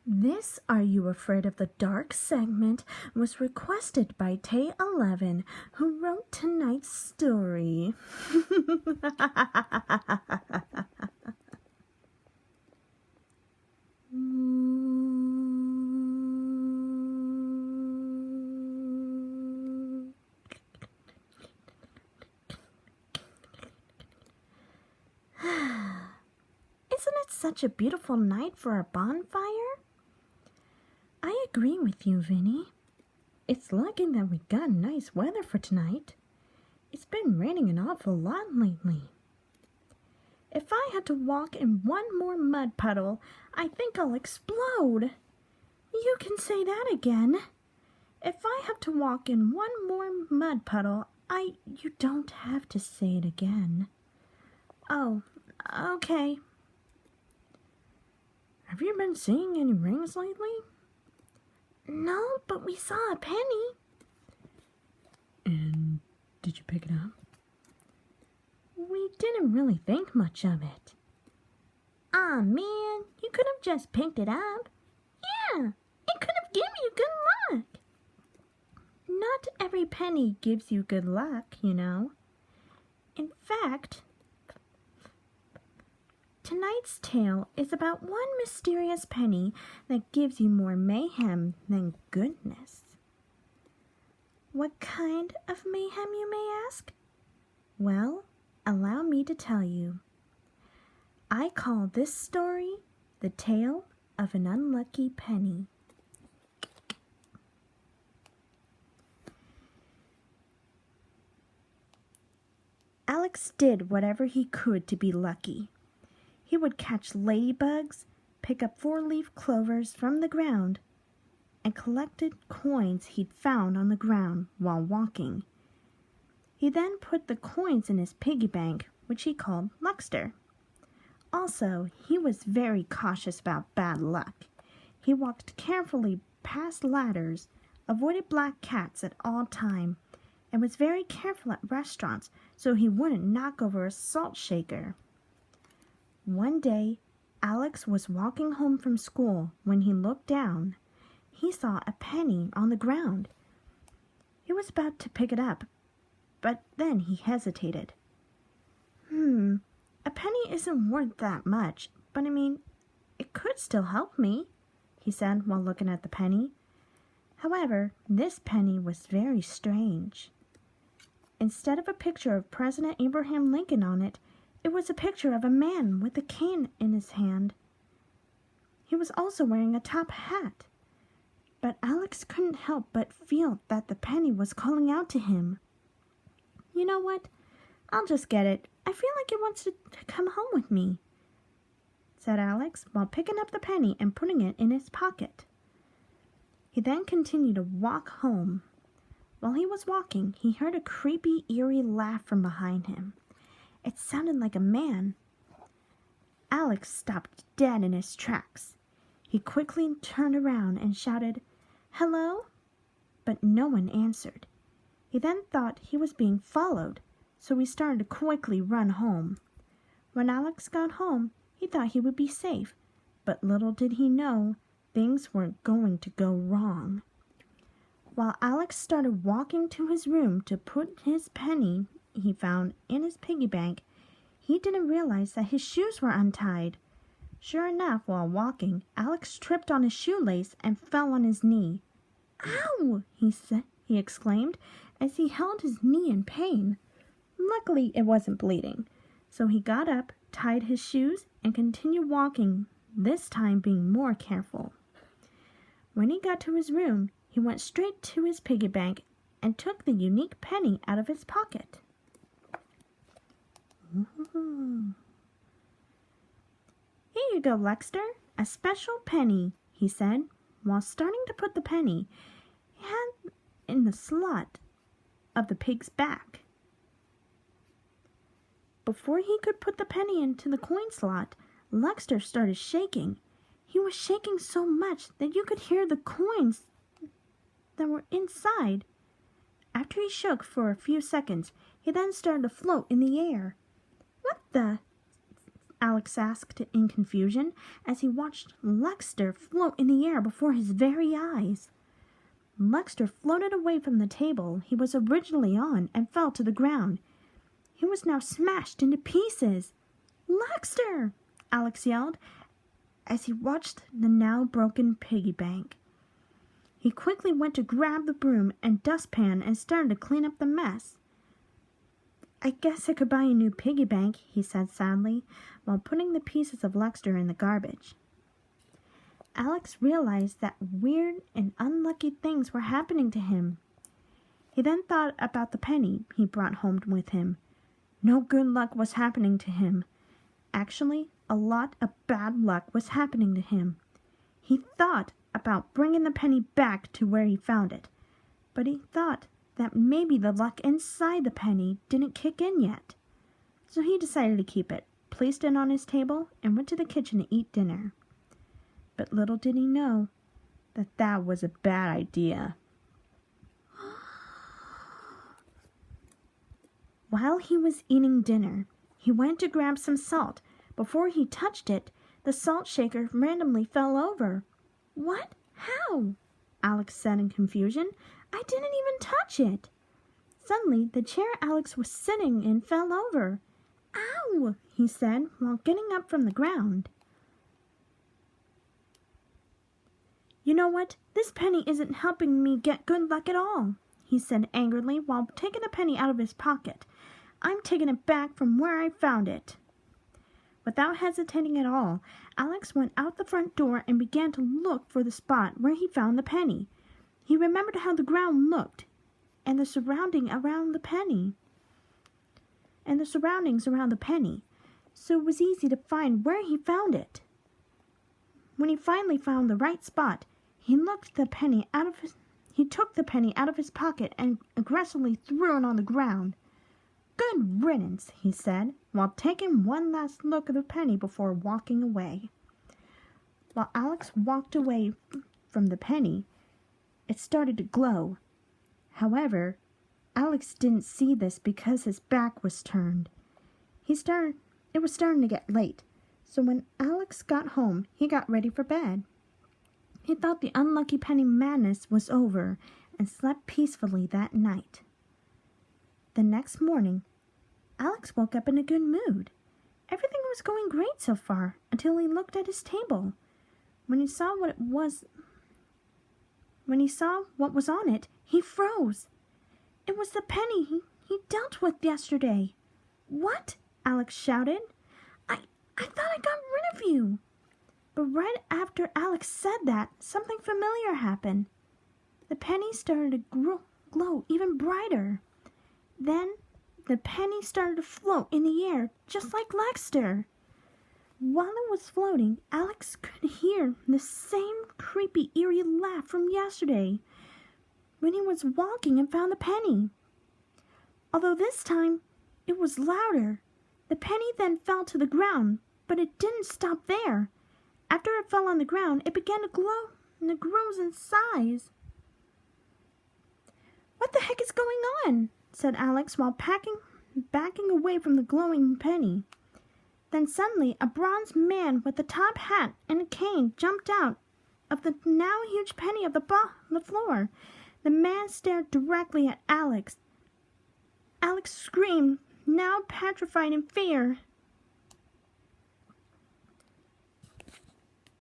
This Are You Afraid of the Dark segment was requested by Tay11, who wrote tonight's story. Isn't it such a beautiful night for a bonfire? I agree with you, Vinny. It's lucky that we got nice weather for tonight. It's been raining an awful lot lately. If I had to walk in one more mud puddle, I think I'll explode. You can say that again. If I have to walk in one more mud puddle, you don't have to say it again. Oh, okay. Have you been seeing any rings lately? No, but we saw a penny. And did you pick it up? We didn't really think much of it. Aw, man, you could have just picked it up. Yeah, it could have given you good luck. Not every penny gives you good luck, you know. In fact, tonight's tale is about one mysterious penny that gives you more mayhem than goodness. What kind of mayhem, you may ask? Well, allow me to tell you. I call this story The Tale of an Unlucky Penny. Alex did whatever he could to be lucky. He would catch ladybugs, pick up four-leaf clovers from the ground, and collected coins he'd found on the ground while walking. He then put the coins in his piggy bank, which he called Luckster. Also, he was very cautious about bad luck. He walked carefully past ladders, avoided black cats at all time, and was very careful at restaurants so he wouldn't knock over a salt shaker. One day, Alex was walking home from school when he looked down. He saw a penny on the ground. He was about to pick it up, but then he hesitated. A penny isn't worth that much, but it could still help me, he said while looking at the penny. However, this penny was very strange. Instead of a picture of President Abraham Lincoln on it, it was a picture of a man with a cane in his hand. He was also wearing a top hat. But Alex couldn't help but feel that the penny was calling out to him. You know what? I'll just get it. I feel like it wants to come home with me, said Alex while picking up the penny and putting it in his pocket. He then continued to walk home. While he was walking, he heard a creepy, eerie laugh from behind him. It sounded like a man. Alex stopped dead in his tracks. He quickly turned around and shouted, "Hello?" But no one answered. He then thought he was being followed, so he started to quickly run home. When Alex got home, he thought he would be safe, but little did he know things were going to go wrong. While Alex started walking to his room to put his penny he found in his piggy bank, he didn't realize that his shoes were untied. Sure enough, while walking, Alex tripped on his shoelace and fell on his knee. "Ow!" he exclaimed as he held his knee in pain. Luckily, it wasn't bleeding, so he got up, tied his shoes, and continued walking, this time being more careful. When he got to his room, he went straight to his piggy bank and took the unique penny out of his pocket. Ooh. "Here you go, Luckster, a special penny," he said, while starting to put the penny he had in the slot of the pig's back. Before he could put the penny into the coin slot, Luckster started shaking. He was shaking so much that you could hear the coins that were inside. After he shook for a few seconds, he then started to float in the air. "What the?" Alex asked in confusion as he watched Lexter float in the air before his very eyes. Lexter floated away from the table he was originally on and fell to the ground. He was now smashed into pieces. "Lexter!" Alex yelled as he watched the now broken piggy bank. He quickly went to grab the broom and dustpan and started to clean up the mess. "I guess I could buy a new piggy bank," he said sadly, while putting the pieces of Lexter in the garbage. Alex realized that weird and unlucky things were happening to him. He then thought about the penny he brought home with him. No good luck was happening to him. Actually, a lot of bad luck was happening to him. He thought about bringing the penny back to where he found it, but he thought that maybe the luck inside the penny didn't kick in yet. So he decided to keep it, placed it on his table, and went to the kitchen to eat dinner. But little did he know that that was a bad idea. While he was eating dinner, he went to grab some salt. Before he touched it, the salt shaker randomly fell over. "What? How?" Alex said in confusion. "I didn't even touch it." Suddenly, the chair Alex was sitting in fell over. "Ow!" he said while getting up from the ground. "You know what? This penny isn't helping me get good luck at all," he said angrily while taking the penny out of his pocket. "I'm taking it back from where I found it." Without hesitating at all, Alex went out the front door and began to look for the spot where he found the penny. He remembered how the ground looked and the surroundings around the penny, so it was easy to find where he found it. When he finally found the right spot, he took the penny out of his pocket and aggressively threw it on the ground. "Good riddance," he said, while taking one last look at the penny before walking away. While Alex walked away from the penny, it started to glow. However, Alex didn't see this because his back was turned. It was starting to get late, so when Alex got home, he got ready for bed. He thought the unlucky penny madness was over and slept peacefully that night. The next morning, Alex woke up in a good mood. Everything was going great so far until he looked at his table. When he saw what was on it, he froze. It was the penny he dealt with yesterday. "What?" Alex shouted. I thought I got rid of you." But right after Alex said that, something familiar happened. The penny started to glow even brighter. Then the penny started to float in the air, just like Lexter. While it was floating, Alex could hear the same creepy, eerie laugh from yesterday when he was walking and found the penny. Although this time it was louder. The penny then fell to the ground, but it didn't stop there. After it fell on the ground, it began to glow and it grows in size. "What the heck is going on?" said Alex while backing away from the glowing penny. Then suddenly a bronze man with a top hat and a cane jumped out of the now huge penny on the floor. The man stared directly at Alex. Alex screamed, now petrified in fear.